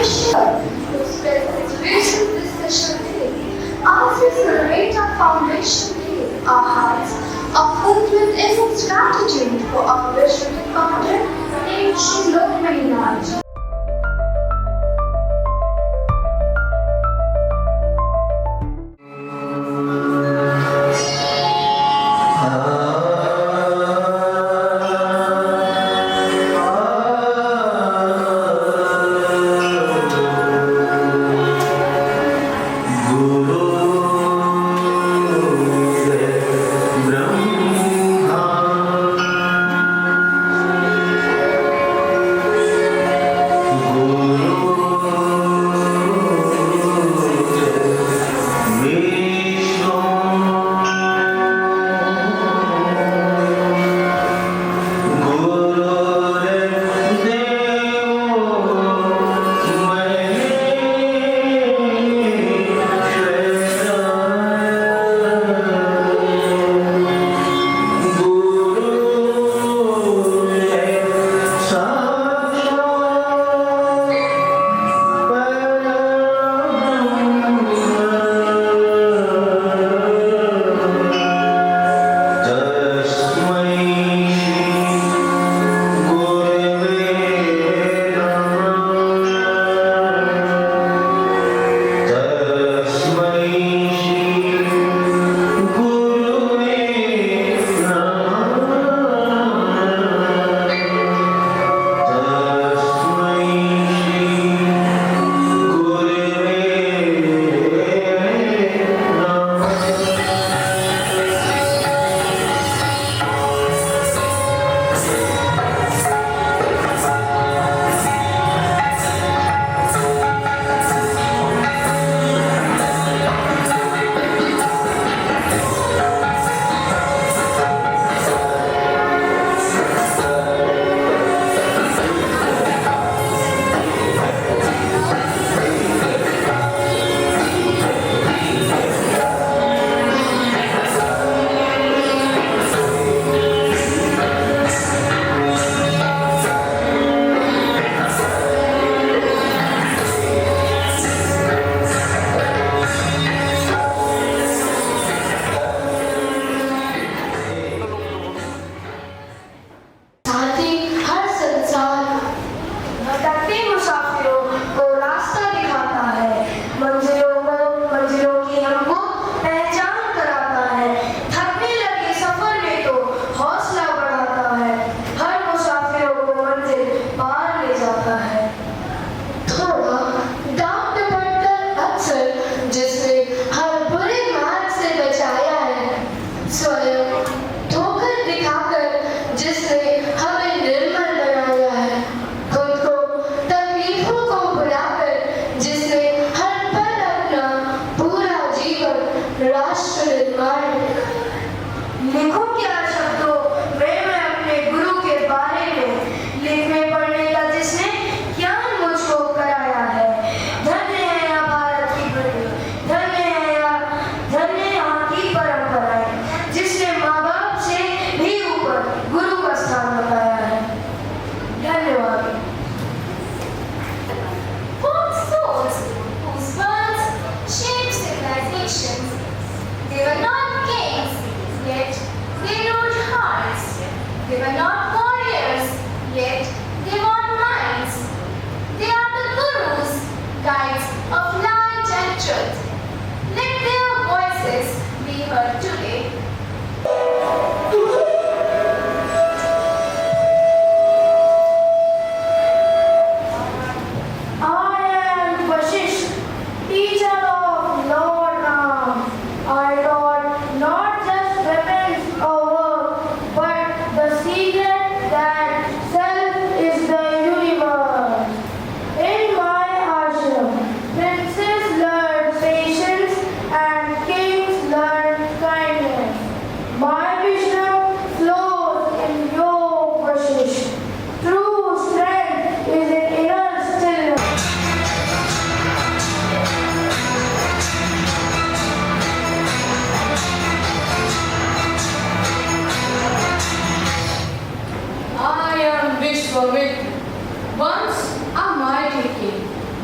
share whose presence graces this special day. Ours is the great our foundation day. Our hearts are filled with immense gratitude for our Vishnu Founder, named Sri Lokmani Raj.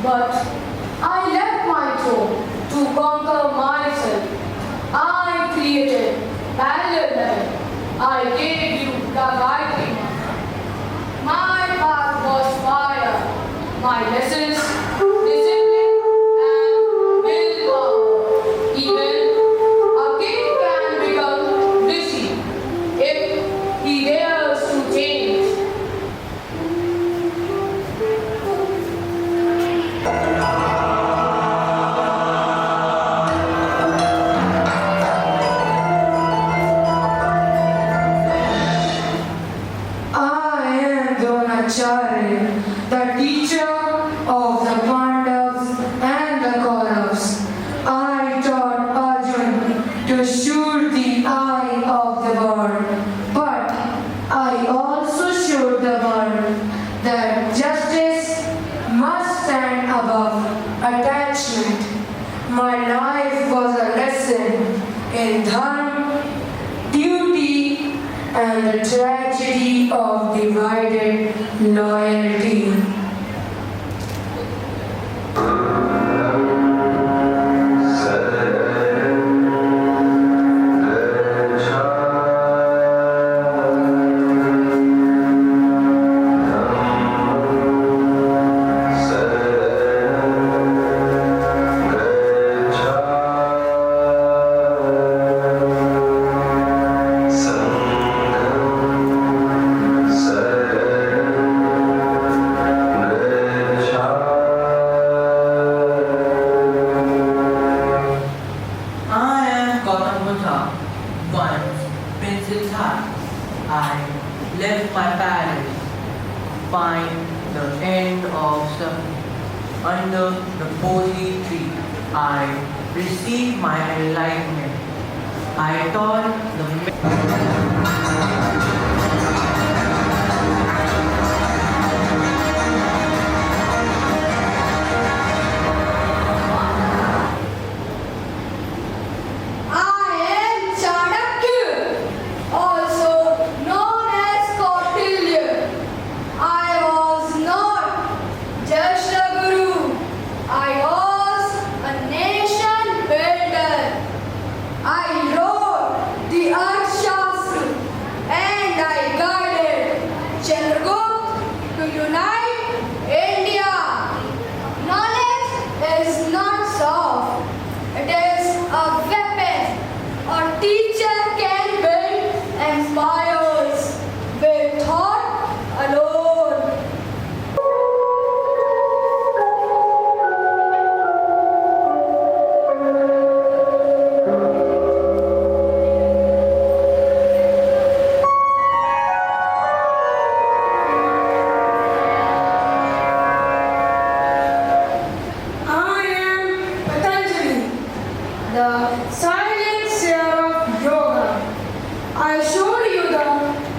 But I left my throne to conquer myself. I created parallel level. I gave you the Gayatri Mantra. My path was fire. My lessons, discipline and willpower. Even a king can become busy if he dares to change. I am Dronacharya, the teacher of the Pandavas and the Kauravas. I taught Arjun to shoot the eye of the bird, but I also showed the bird that justice must stand above attachment. My life was a lesson in dharma, duty, and the tragedy of divided loyalty. I am Gautam Buddha, once Prince Siddhartha. I left my palace, find the end of suffering. Under the Bodhi tree, I received my enlightenment. I taught the I am Chanakya, also known as Kautilya. I was not just a guru. I was a nation builder. I wrote the Arthashastra and I guided Chandragupta to unite India. Knowledge is not soft. It is a weapon. A teacher can build empires with thought alone. I am Patanjali, the silent seer of yoga. I showed you the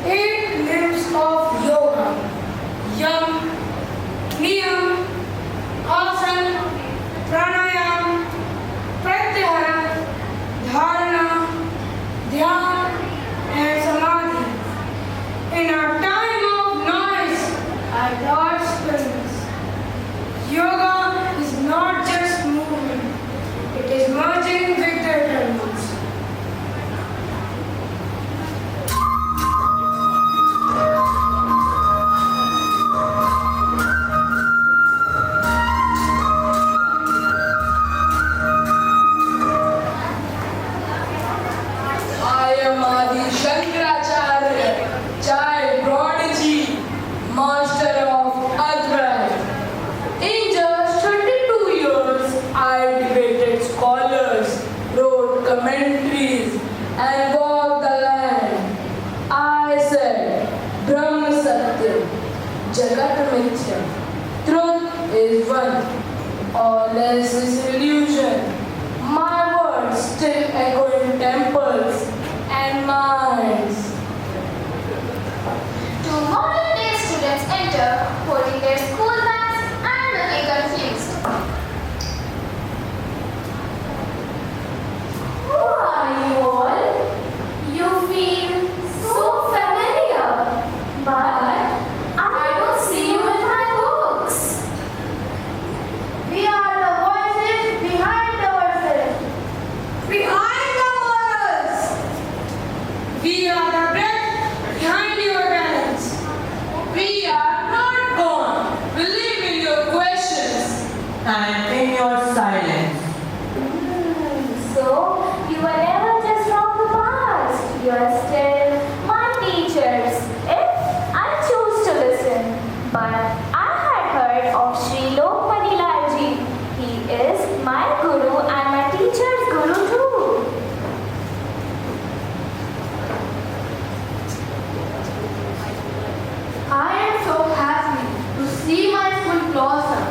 8 limbs of yoga: yam, niyam, asana, pranayam, pratyahara, dharana, dhyan, and samadhi. In a time of noise, I taught stillness. Yoga is not just movement, it is merging with the elements. I am Adi Shankaracharya, child prodigy, master of Advaita. In just 22 years, I debated scholars, wrote commentaries, and walked the land. I said, Brahma Satyam, Jagat Mithya. Truth is one, all else is illusion. My words still echo in temples and minds. To modern day students enter, holding their school bags and looking confused. Who are you all? You feel so familiar, but I don't see you in my books. and in your silence. So, you are never just from the past. You are still my teachers, if I choose to listen. But I had heard of Sri Lokmani Lalji. He is my guru and my teacher's guru too. I am so happy to see my school blossom.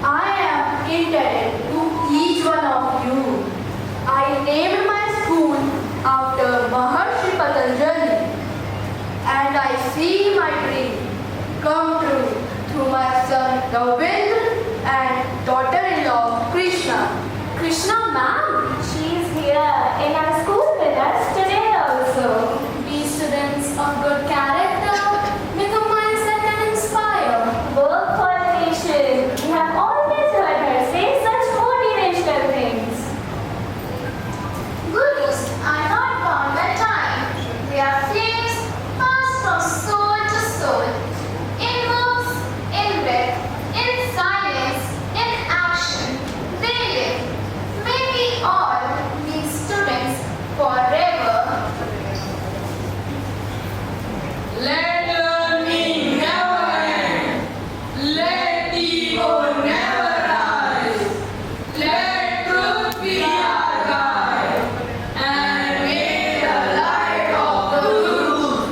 I am indebted to each one of you. I named my school after Maharshi Patanjali, and I see my dream come true through my son Ravindra and daughter-in-law Krishna. Krishna ma'am, she is here in our school with us today also. Be students of good character, with a mindset and inspire. Work for the nation. We have always heard her say such motivational things. Gurus are not bound by time. They are flames passed from soul to soul. In works, in breath, in silence, in action, they live. May we all be students forever. Let learning never end. Let ego never rise. Let truth be our guide. And may the light of the truth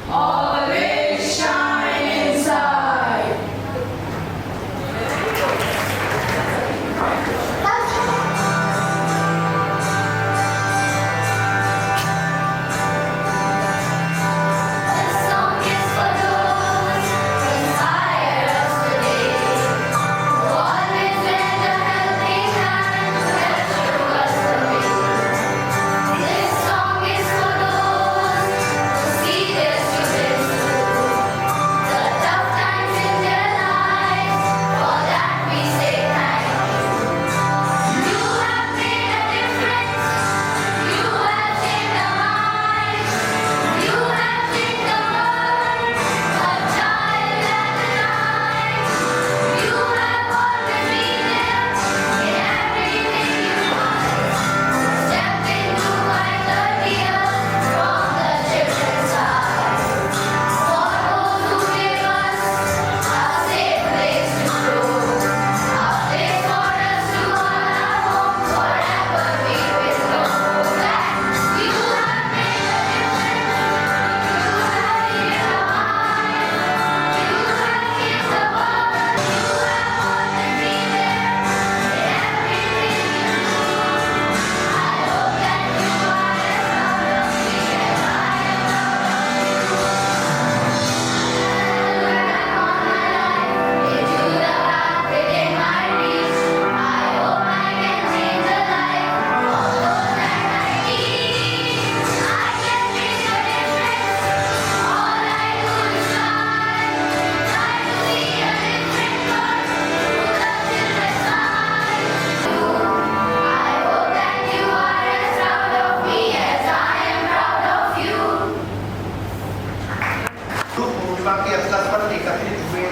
always shine inside. This song is for those who inspire us today. Who always lend a helping hand to help show us the way. This song is for those who see their students through the tough times in their lives. For that we say thank you. You have made a difference. You have changed our lives. You have changed the world, a child and a life. You have always been there in everything you want. Step into my 30 years from the children's side. For those who give us a safe place to grow, a place for us to call our home forever we will know that you have made a difference. You have healed our minds. You have changed the world. You have always been there in everything you do. I hope that you are as proud of me as I am proud of you. Look back on my life into the path within my reach. I hope I can change the life of those that I need. I can make a difference. All I do is try to see a different world through the children's eyes. I hope that you are as proud of me as I am proud of you. Guru Purnima के अवसर पर एकत्रित हुए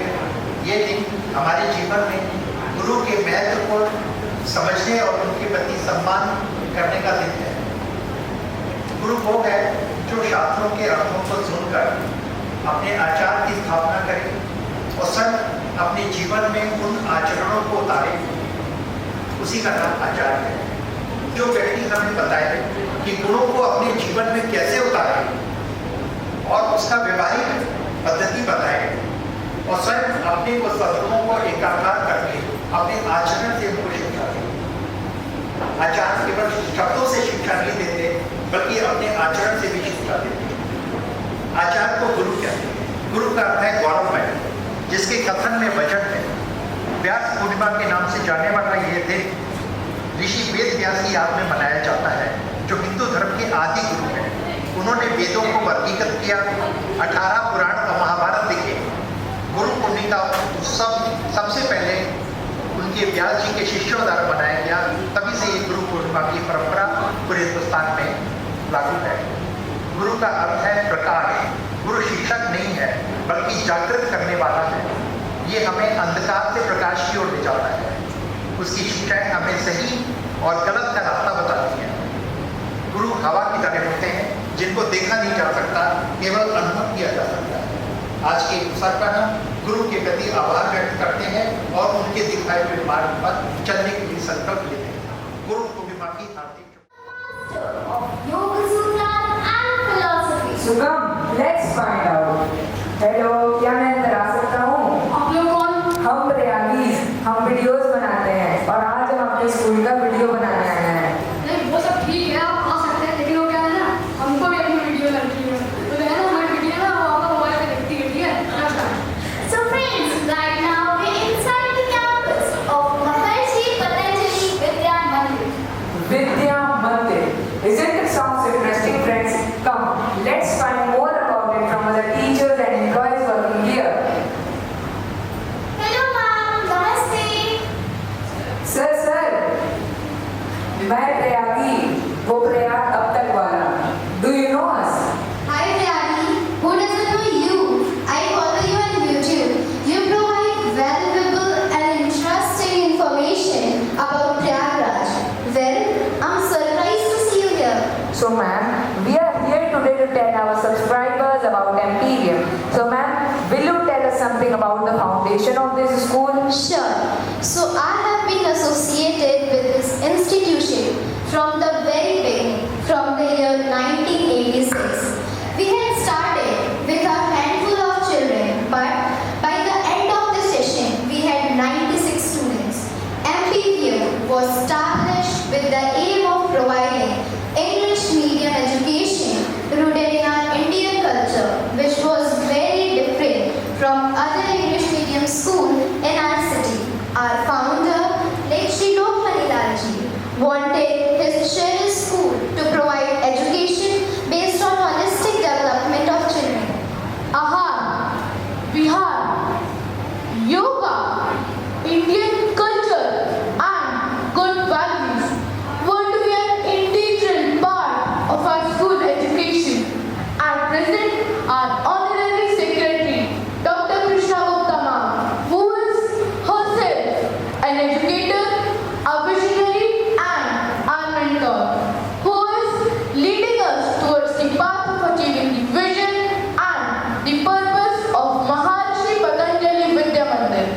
ये दिन हमारे जीवन में गुरु के महत्व को समझने और उनके प्रति सम्मान करने का दिन है। गुरु वो है जो शास्त्रों के अर्थों को सुनकर अपने आचार की स्थापना करे और स्वयं अपने जीवन में उन आचरणों को उतारे। उसी का नाम आचार्य है। जो व्यक्ति हमें बताए कि गुणों को अपने जीवन में कैसे उतारे और उसका व्यवहारिक पद्धति बताए और स्वयं अपने को सदगुणों को एकाकार करके अपने आचरण से उनको शिक्षा दे। आचार्य केवल शब्दों से शिक्षा नहीं देते बल्कि अपने आचरण से भी शिक्षा देते। आचार्य को गुरु कहते हैं। गुरु का अर्थ है गौरवमय, जिसके कथन में वचन है। व्यास पूर्णिमा के नाम से जाने वाला ये दिन ऋषि वेद व्यास की याद में मनाया जाता है, जो हिंदू धर्म के आदि गुरु हैं। उन्होंने वेदों को वर्गीकृत किया, 18 पुराण और महाभारत लिखे। गुरु पूर्णिमा उत्सव सबसे पहले उनके व्यास जी के शिष्यों द्वारा मनाया गया। तभी से ये गुरु पूर्णिमा की परंपरा पूरे हिंदुस्तान में लागू है। गुरु का अर्थ है प्रकाश। गुरु शिक्षक नहीं है बल्कि जागृत करने वाला है। ये हमें अंधकार से प्रकाश की ओर ले जाता है। उसकी शिक्षाएं हमें सही और गलत का रास्ता बताती हैं। गुरु हवा की तरह होते हैं जिनको देखा नहीं जा सकता, केवल अनुभव किया जा सकता है। आज के अवसर पर हम गुरु के प्रति आभार व्यक्त करते हैं और उनके दिखाए हुए मार्ग पर चलने के लिए संकल्प लेते हैं। गुरु को भी माफी हार्दिक of Yoga Sutra and philosophy. So come, let's find out. Hello, क्या मैं अंदर आ सकता हूँ? आप लोग कौन? हम प्रयागीज, हम वीडियोस बनाते हैं और आज हम अपने स्कूल का वीडियो बनाने आए हैं। नहीं वो सब ठीक है, आप आ सकते हैं, लेकिन वो क्या है ना, हमको भी अपनी वीडियो लगती है तो है ना, हमारी वीडियो ना वो आपका मोबाइल पे देखती है, ठीक है? So friends, right now we're inside the campus of Maharishi Patanjali Vidya Mandir. Vidya Mandir. Isn't it sounds interesting, friends? Come, let's find more about it from other teachers and employees working here. Hello ma'am, namaste. Sir मैं प्रयागी, वो प्रयाग अब तक वाला। Do you know us? Hi Priyagi, who doesn't know you? I follow you on YouTube. You provide valuable and interesting information about Prayagraj. Well, I'm surprised to see you here. So ma'am, we are here today to tell our subscribers about Empyrean. So ma'am, will you tell us something about the foundation of this school? Sure. So I have been associated with this institution from the very beginning, from the year 1986. We had started with a handful of children, but by the end of the session, we had 96 students. Empyrean was established with the aim of providing English medium education rooted in our Indian culture, which was very different from other English medium schools in our city. Our founder, late Shri Lokmani Lalji, wanted his cherished school to provide education based on holistic development of children. Ahar, Bihar, yoga, Indian culture and good values were to be an integral part of our school education. At present, our honorary secretary, Dr. Krishna Uttama, who is herself an educator, a visionary and our mentor, who is leading us towards the path of achieving the vision and the purpose of Maharishi Patanjali Vidya Mandir.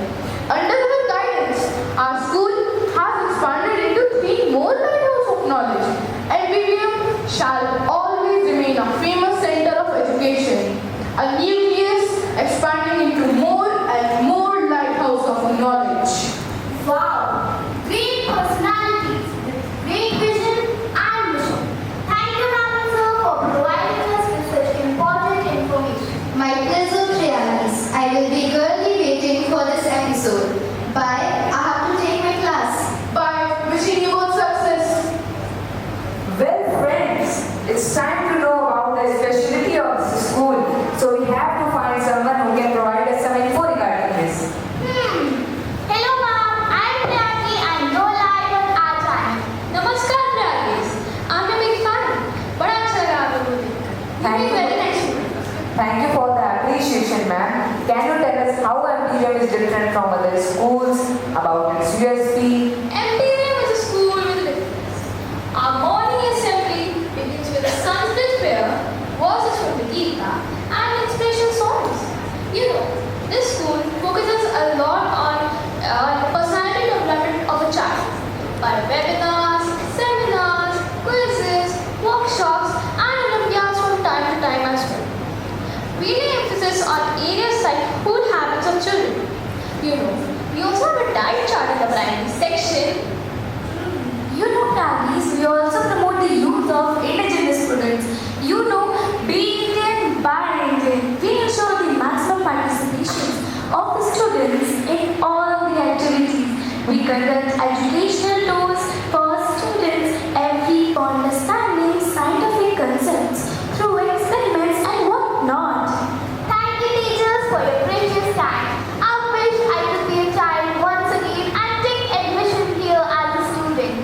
Under her guidance, our school has expanded into 3 more lighthouses of knowledge. MBVM shall always remain a famous center of education, a nucleus expanding into more and more lighthouses of knowledge. Wow, great personalities with great vision and mission. Thank you ma'am sir for providing us with such important information. My pleasure, Priyagis. I will be eagerly waiting for this episode. Bye. I have to take my class. Bye. Wishing you both success. Well friends, it's time to know about the specialty of this school. So we have to find someone who can provide us some info regarding this. Hello ma'am, I'm Priyagi and your live on our channel. नमस्कार प्यारीज, I'm your big fan. बड़ा अच्छा लगा आप लोगों को देखकर. Thank You you. did very nice. Thank you for the appreciation, ma'am. Can you tell us how Empyrean is different from other schools, about its USP? Empyrean is a school with a difference. Our morning assembly begins with a Sanskrit prayer, verses from the Gita, and inspiration songs. You know, this school focuses a lot on personality development of a child by webinars, seminars, quizzes, workshops, and Olympiads from time to time as well. We lay emphasis on areas like food habits of children. You know, we also have a diet chart in the primary section. You know Priyagis, we also promote the use of indigenous products. You know, be Indian, buy Indian. We ensure the maximum participation of the students in all the activities. We conduct educational tours for students every for understanding scientific concepts through experiments and whatnot. Thank you teachers for your precious time. I wish I could be a child once again and take admission here as a student.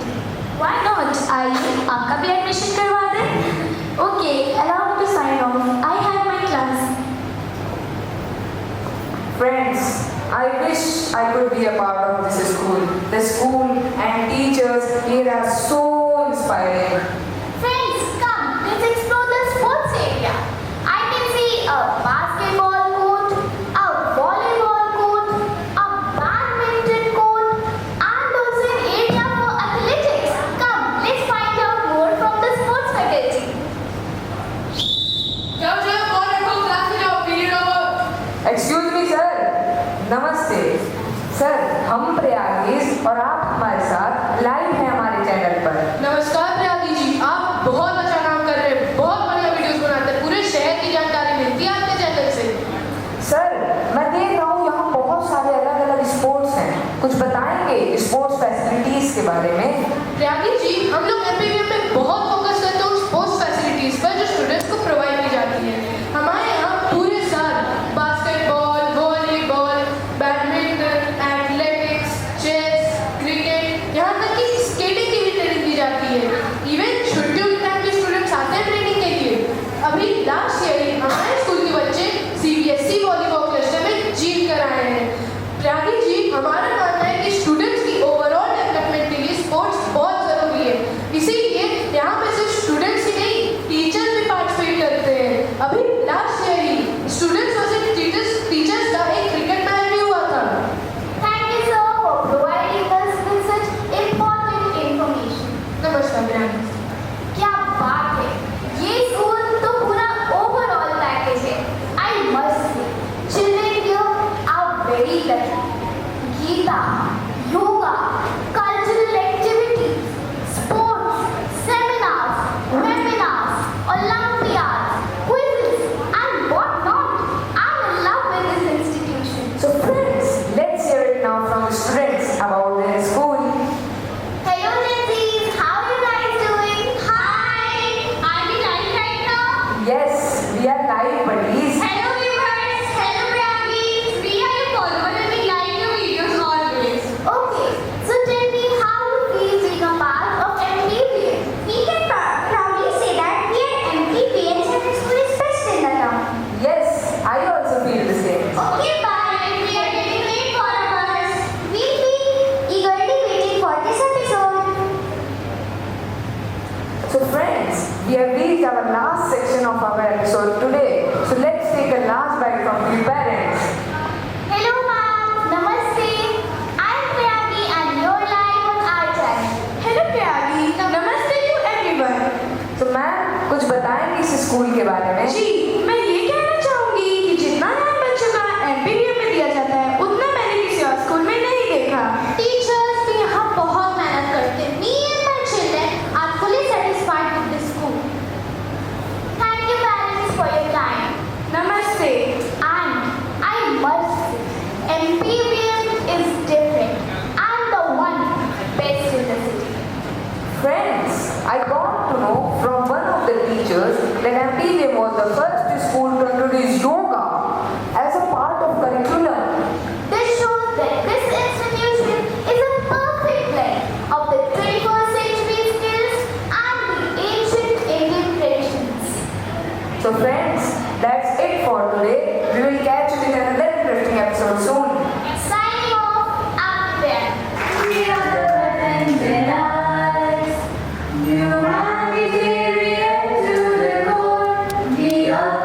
Why not? आइए आपका भी admission करवा दें. Okay, allow me to sign off. I have my class. Friends, I wish I could be a part of this school. The school and teachers here are so inspiring. Friends, come, let's explore the sports area. I can see a basketball court, a volleyball court, a badminton court, and also an area for athletics. Come, let's find out more from the sports faculty. Excuse me sir, नमस्ते sir, हम प्रयागीज और आप हमारे साथ live हैं हमारे channel पर। नमस्कार प्रयागी जी, आप बहुत अच्छा काम कर रहे हैं, बहुत बढ़िया वीडियोस बनाते हैं, पूरे शहर की जानकारी मिलती है आपके चैनल से। सर, मैं देख रहा हूँ यहाँ बहुत सारे अलग अलग स्पोर्ट्स हैं, कुछ बताएंगे स्पोर्ट्स फैसिलिटीज के बारे में? प्रयागी जी, हम लोग एमपीवीएम में बहुत फोकस करते हैं उन स्पोर्ट्स फैसिलिटीज पर जो स्टूडेंट्स को प्रोवाइड की जाती है। हमारे यहाँ पूरे साल basketball, volleyball, badminton, athletics, chess, cricket, यहाँ तक कि स्केटिंग की भी ट्रेनिंग दी जाती है। इवन छुट्टियों के टाइम भी स्टूडेंट्स आते हैं ट्रेनिंग के लिए। अभी लास्ट ईयर ही हमारे स्कूल के बच्चे सीबीएसई वॉलीबॉल क्लस्टर में जीत कर आए हैं। प्रयागी जी, हमारा मानना है कि स्टूडेंट्स की ओवरऑल डेवलपमेंट के लिए स्पोर्ट्स बहुत जरूरी है। इसीलिए यहाँ पे सिर्फ स्टूडेंट्स ही नहीं, टीचर्स भी पार्टिसिपेट करते हैं। अभी लास्ट ईयर ही स्टूडेंट्स वर्सेस टीचर्स का एक क्रिकेट मैच भी हुआ था। Thank you, sir, for providing us with such important information. नमस्कार प्रयागी। क्या बात है, ये स्कूल तो पूरा ओवरऑल पैकेज है। I must say, children here are very lucky. Gita, yoga, cultural activities, sports, seminars, webinars, Olympiads, quizzes, and what not. I'm in love with this institution. So friends, let's hear it now from the students about their school. Hello, Nancy's. How are you guys doing? Hi. Are we live right now? Yes, we are live buddies. Hello, viewers. Hello, Pragis. We are your follower and we like your videos always. Okay, so tell me how you feel being a part of MPVM. We can proudly say that we are MPVM and school is best in the town. Yes, I also feel the same. Okay, bye. We are getting late for our bus. We'll be eagerly waiting for this episode. So friends, we have reached our last section of our episode today. So let's take a last bite from the parents. Hello, ma'am. Namaste. I'm Pragi and you're live on our channel. Hello प्रयागी, नमस्ते to everyone. तो ma'am कुछ बताएंगे इस school के बारे में? जी, मैं ये कहना चाहूंगी कि जितना ध्यान बच्चों का एमपीवीएम में दिया जाता है, उतना मैंने किसी और स्कूल में नहीं देखा। Teachers भी यहाँ बहुत मेहनत करते हैं. Me and my children are fully satisfied with this school. Thank you, parents, for your time. नमस्ते। And I must say, MPVM is different and the one best in the city. Friends, I got to know from one of the teachers that MPVM was the first school to introduce yoga as a part of curriculum. This shows that this institution is a perfect blend of the 21st century skills and the ancient Indian traditions. So friends, that's it for today. We will catch you in another interesting episode soon. Signing off, up there. We are the Humanitarian to the core. We are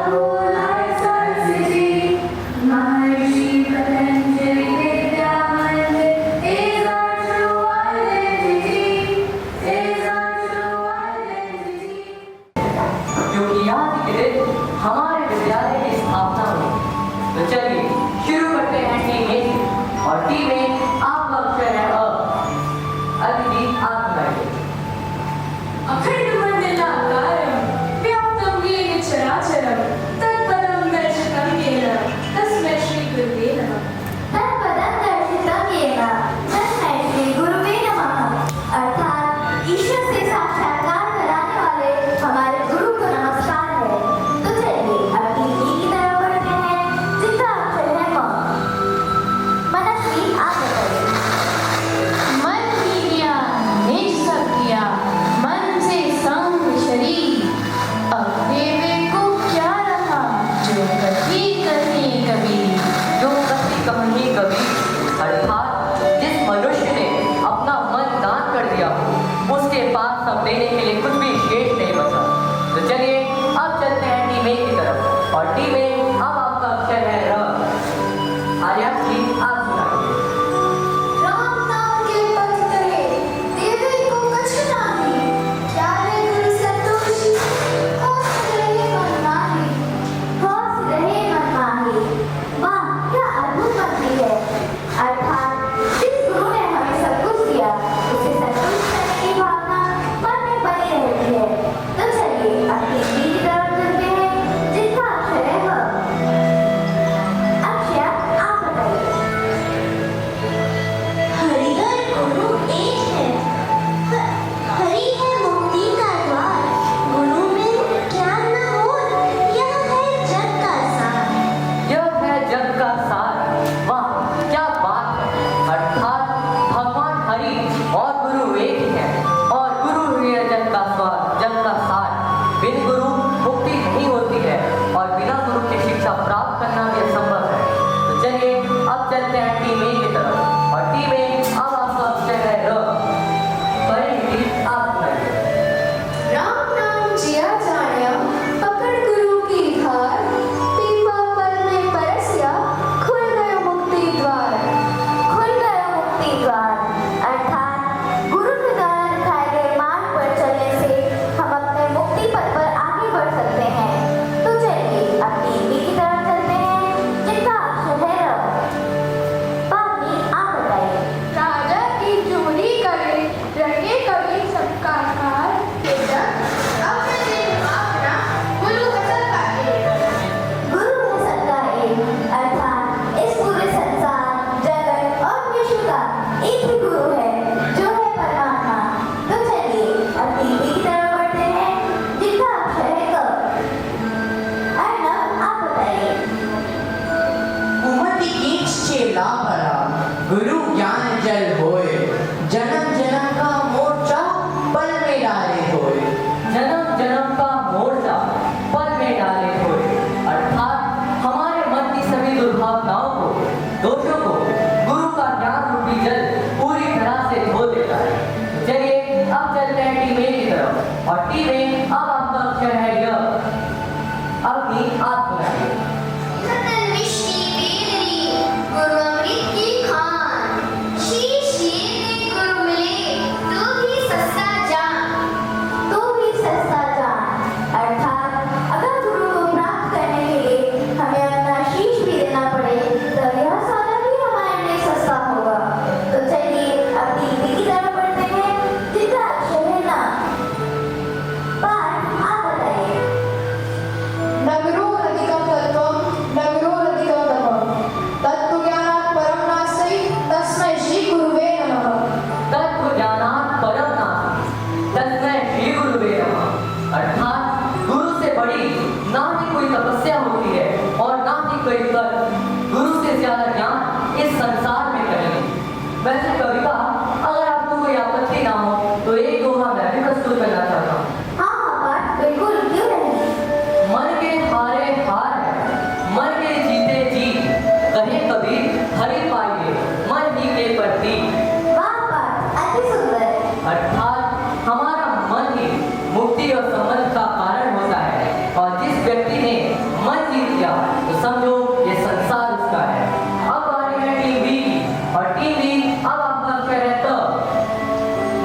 और T में अब आपका अक्षर है य। अभी आप बनाइए। खतरविश्ती बेदरी गुरु अमृत की खान शीश ये गुरु मिले तो भी सस्ता जान अर्थात अगर गुरु को प्राप्त करने के लिए हमें अपना शीश भी देना पड़े तो यह सौदा भी हमारे लिए सस्ता होगा। तो चलिए अपनी नीति की तरफ बढ़ते हैं जिसका अक्षर है ना। पाठ आप बताइए। नगरोरधिकं तत्त्वं नगरोरधिकं तपः तत्त्वज्ञानात् परं नास्ति तस्मै श्री गुरुवे नमः। तत्व ज्ञानात् परम नास्ति तस्मै श्री गुरुवे नमः। अर्थात गुरु से बड़ी ना ही कोई तपस्या होती है और ना ही कोई कर्म। गुरु से ज्यादा ज्ञान इस संसार में कहीं नहीं। वैसे कविता अगर आपको कोई आपत्ति ना हो तो एक दोहा मैं भी प्रस्तुत करना चाहता हूँ। हाँ पाठ बिल्कुल क्यों नहीं। मन के हारे हार है मन के जीते जीत कहे कभी हरि पाइए मन ही के प्रति। वाह पाठ अति सुंदर। अर्थात हमारा मन ही मुक्ति और संबंध का कारण होता है और जिस व्यक्ति ने मन जीत लिया तो समझो ये संसार उसका है। अब बारी है टीम बी की और टीम बी अब आपका अक्षर है त।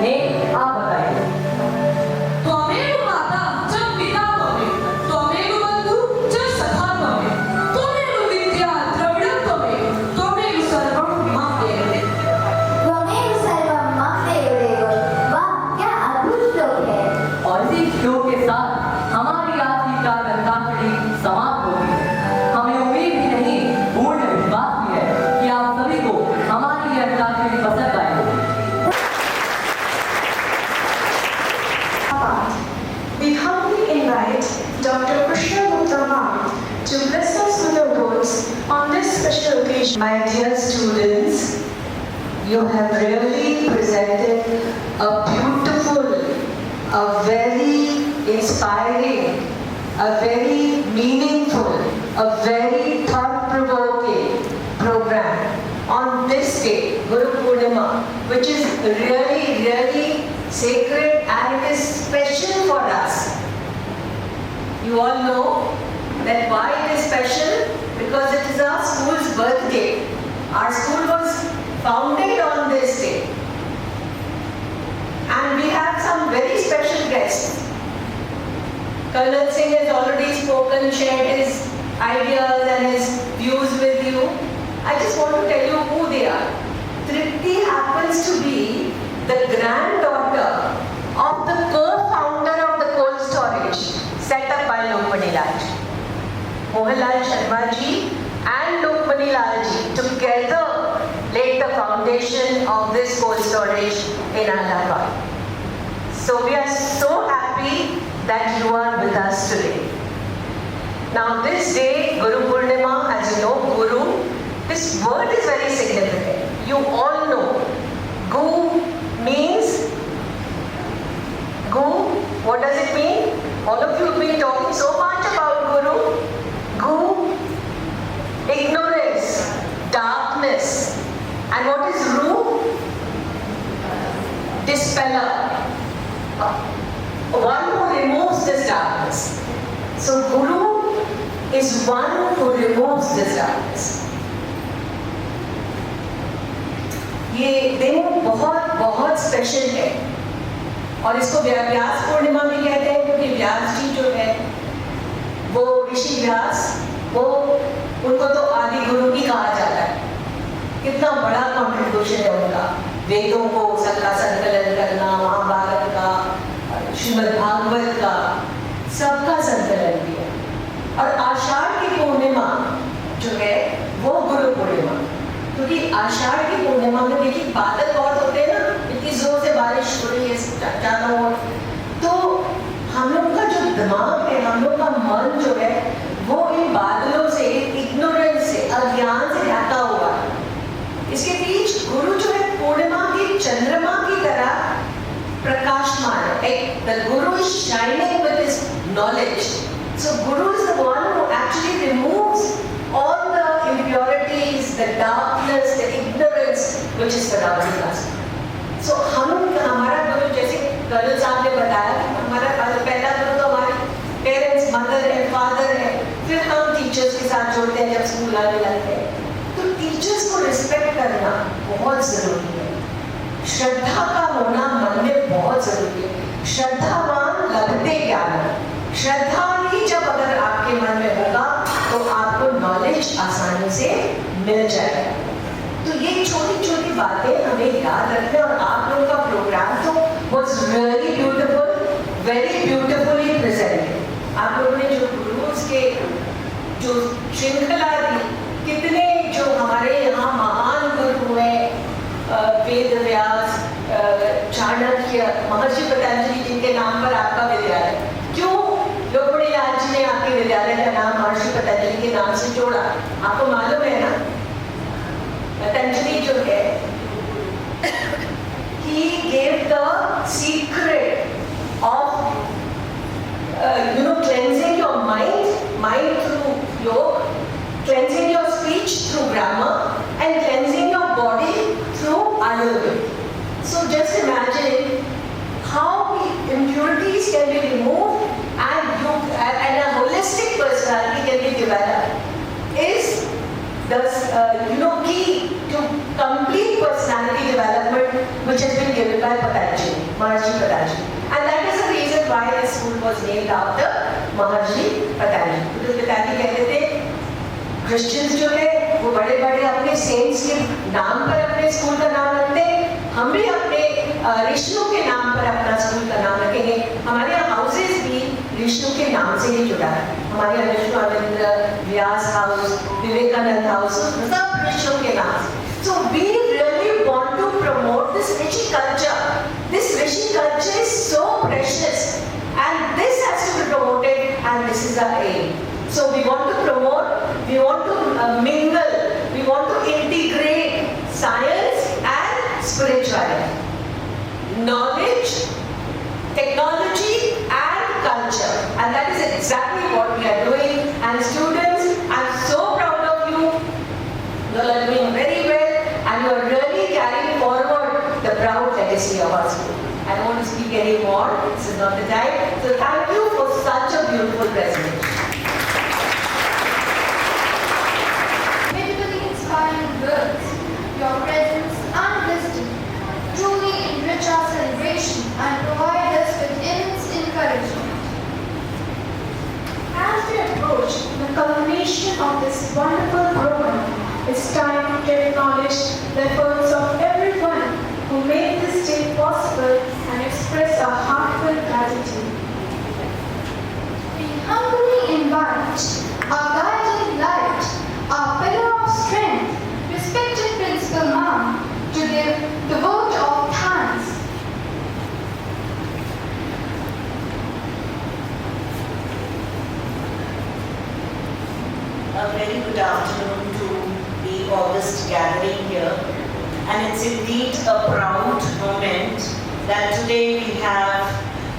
ने आप बताइए। त्वमेव माता च पिता त्वमेव त्वमेव बन्धु च सखा त्वमेव त्वमेव विद्या द्रविणं त्वमेव त्वमेव सर्वं मम देव। त्वमेव सर्वं मम देव। वाह क्या अद्भुत श्लोक है। और इसी श्लोक के साथ हमारी आज की चार अंताक्षरी समाप्त होगी। हमें उम्मीद ही नहीं पूर्ण विश्वास भी है कि आप सभी को हमारी ये अंताक्षरी पसंद आएगी। We humbly invite Dr. Krishna Gupta Ma'am to bless us with her words on this special occasion. My dear students, you have really presented a beautiful, a very inspiring, a very meaningful, a very thought-provoking program on this day, Guru Purnima, which is really, really sacred and it is special for us. You all know that why it is special? Because it is our school's birthday. Our school was founded on this day. And we have some very special guests. Colonel Singh has already spoken, shared his ideas and his views with you. I just want to tell you who they are. Tripti happens to be the granddaughter of the co-founder of the cold storage set up by Lokmani Lalji. Mohanlal Sharma ji and Lokmani Lalji together laid the foundation of this cold storage in Allahabad. So we are so happy that you are with us today. Now this day, Guru Purnima, as you know, Guru, this word is very significant. You all know, Gu means, Gu, what does it mean? All of you have been talking so much about Guru. Gu, ignorance, darkness. And what is Ru? Dispeller. One who removes this darkness. So Guru is one who removes this darkness. ये दिन बहुत बहुत special है और इसको व्यास पूर्णिमा भी कहते हैं क्योंकि व्यास जी जो है वो ऋषि व्यास वो उनको तो आदि गुरु ही कहा जाता है। कितना बड़ा कंट्रीब्यूशन है उनका, वेदों को सबका संकलन करना, महाभारत का, श्रीमद् भागवत का, सबका संकलन किया। और आषाढ़ की पूर्णिमा जो है वो गुरु पूर्णिमा, क्योंकि आषाढ़ की पूर्णिमा में देखिए बादल बहुत होते हैं ना, इतनी जोर से बारिश हो रही है चारों ओर, तो हम लोग का जो दिमाग है, हम लोग का मन जो है वो इन बादलों से, इग्नोरेंस से, अज्ञान से ढका हुआ है। इसके बीच गुरु जो है पूर्णिमा की चंद्रमा की तरह प्रकाशमान है। The Guru is shining with his knowledge. So Guru is the one who actually removes all the impurities, the darkness, the ignorance which is surrounding us. So हमारा गुरु, जैसे कर्नल साहब ने बताया, हमारा श्रद्धावान लभते ज्ञान। श्रद्धा ही जब अगर आपके मन में होगा तो आपको नॉलेज आसानी से मिल जाएगा। तो ये छोटी छोटी बातें हमें याद रखने, और आप लोगों का प्रोग्राम तो was really beautiful, very beautifully presented. आप लोगों ने जो गुरुज के जो श्रृंखला दी, कितने जो हमारे यहाँ महान गुरु हुए, वेद व्यास, चाणक्य, महर्षि पतंजलि, जिनके नाम पर आपका विद्यालय, क्यों लोकमणि लाल जी ने आपके विद्यालय का नाम महर्षि पतंजलि के नाम से जोड़ा? आपको मालूम है ना, पतंजलि जो है, he gave the secret of cleansing your mind through yoga, cleansing your speech through grammar, and cleansing your body through ayurveda. So just imagine how impurities can be removed and a holistic personality can be developed. Is the key to complete personality development, which has been given by Patanjali, Maharishi Patanjali. And that is the reason why this school was named after Maharishi Patanjali. Because Patanjali कहते थे, Christians जो है वो बड़े बड़े अपने cents के नाम पर अपने स्कूल का नाम रखते हैं, हम भी अपने ऋषियों के नाम पर अपना स्कूल का नाम रखेंगे। हमारे यहाँ हाउसेज भी ऋषियों के नाम से ही जुड़ा है। हमारे यहाँ विष्णु व्यास हाउस, विवेकानंद हाउस, सब ऋषियों के नाम से। So we really want to promote this Rishi culture. This Rishi culture is so precious, and this has to be promoted, and this is our aim. So we want to promote, we want to mingle, we want to integrate science and spirituality, knowledge, technology and culture, and that is exactly what we are doing. And students, I'm so proud of you. You all are doing very well, and you are really carrying forward the proud legacy of our school. I don't want to speak any more, this is not the time. So thank you for such a beautiful presentation. Beautifully inspiring words, your presence and wisdom truly enrich our celebration and provide us with immense encouragement. As we approach the culmination of this wonderful program, it's time to acknowledge the efforts of everyone who made this day possible and express our heartfelt gratitude. We humbly invite our guiding light, our pillar of strength, respected Principal Ma'am, to give the vote of thanks. A very good afternoon to the August gathering here, and it's indeed a proud moment that today we have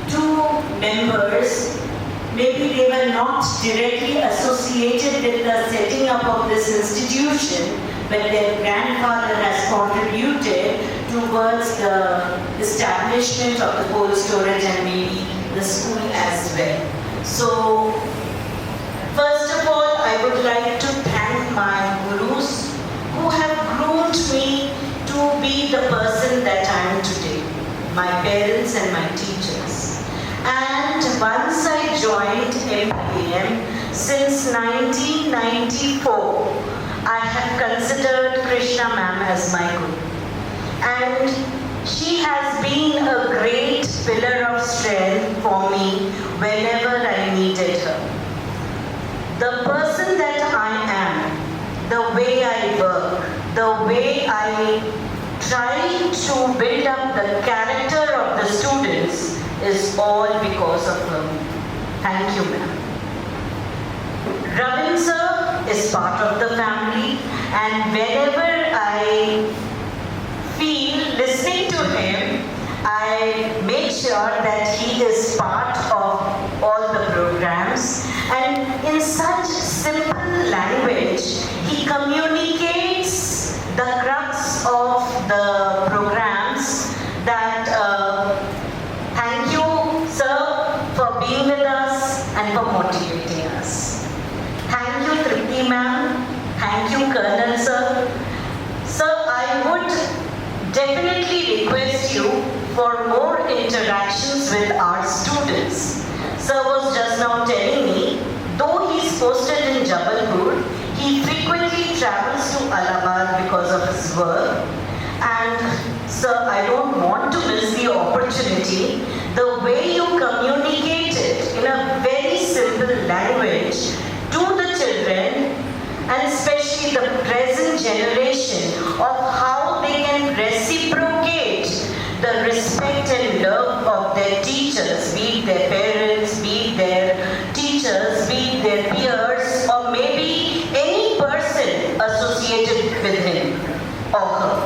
two members. Maybe they were not directly associated with the setting up of this institution, but their grandfather has contributed towards the establishment of the cold storage and maybe the school as well. So, first of all, I would like to thank my gurus who have groomed me to be the person that I am today, my parents and my teachers. And once I joined MPM, since 1994, I have considered Krishna ma'am as my guru. And she has been a great pillar of strength for me whenever I needed her. The person that I am, the way I work, the way I try to build up the character of the students is all because of her. Thank you, ma'am. Ravin sir is part of the family, and whenever I feel listening to him, I make sure that he is part of all the programs, and in such simple language, he communicates the crux of the programs that thank you, sir, for being with us and for motivating us. Thank you, Tripti ma'am. Thank you, Colonel sir. Sir, I would definitely request you for more interactions with our students. Sir was just now telling me, though he's posted in Jabalpur, he frequently travels to Allahabad because of his work. And sir, I don't want to miss the opportunity. The way you communicated in a very simple language to the children, and especially the present generation, of how they can reciprocate the respect and love of their teachers, be it their parents, be it their teachers, be it their peers, or maybe any person associated with him or her.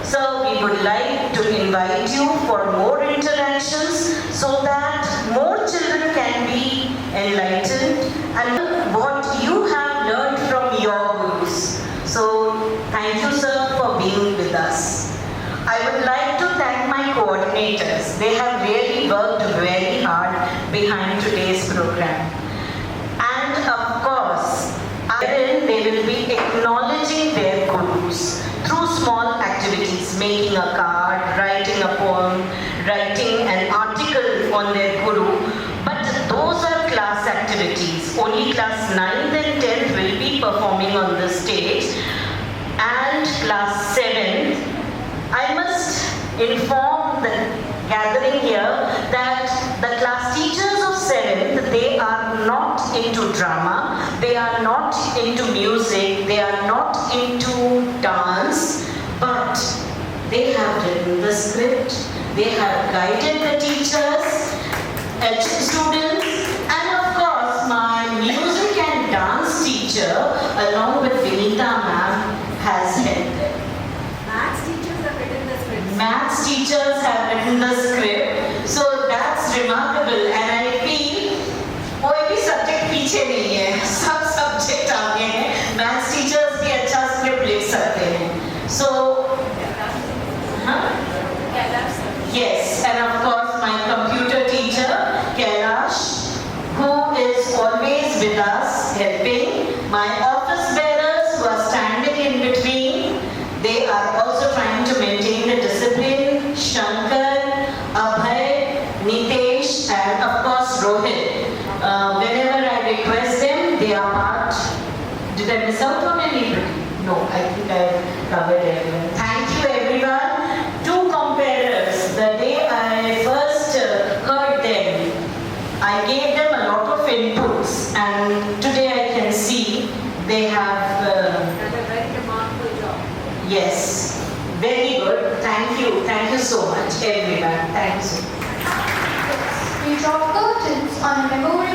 So we would like to invite you for more interactions so that more children can be enlightened and what you have learned from your gurus. So thank you, sir, for being with us. I would like to thank my coordinators. They have really worked very hard behind today's program. And of course, wherein they will be acknowledging their gurus through small activities, making a card, writing a poem, writing an article on their guru. But those are class activities. Only class 9th and 10th will be performing on the stage. And class 7th, I must inform the gathering here that the class teachers of 7th, they are not into drama, they are not into music, they are not into dance, but they have written the script, they have guided the teachers, students, and of course my music and dance teacher along with Vinita ma'am has helped them. Maths teachers have written the script, so that's remarkable, and I feel कोई भी subject पीछे नहीं है, सब subject आगे हैं, maths teachers भी अच्छा script लिख सकते हैं. So, yes, and of course my computer teacher Kailash, who is always with us helping, my office bearers who are standing in between. They are also trying to maintain the discipline. Shankar, Abhay, Nitesh, and of course Rohit. Whenever I request them, they are part. Did I miss out on anybody? No, I think I covered everyone. Thank you everyone. Two comparers. The day I first heard them, I gave them a lot of inputs, and today I can see they have yes, very good. Thank you so much, everyone. Thank you so much. We draw curtains on a memorial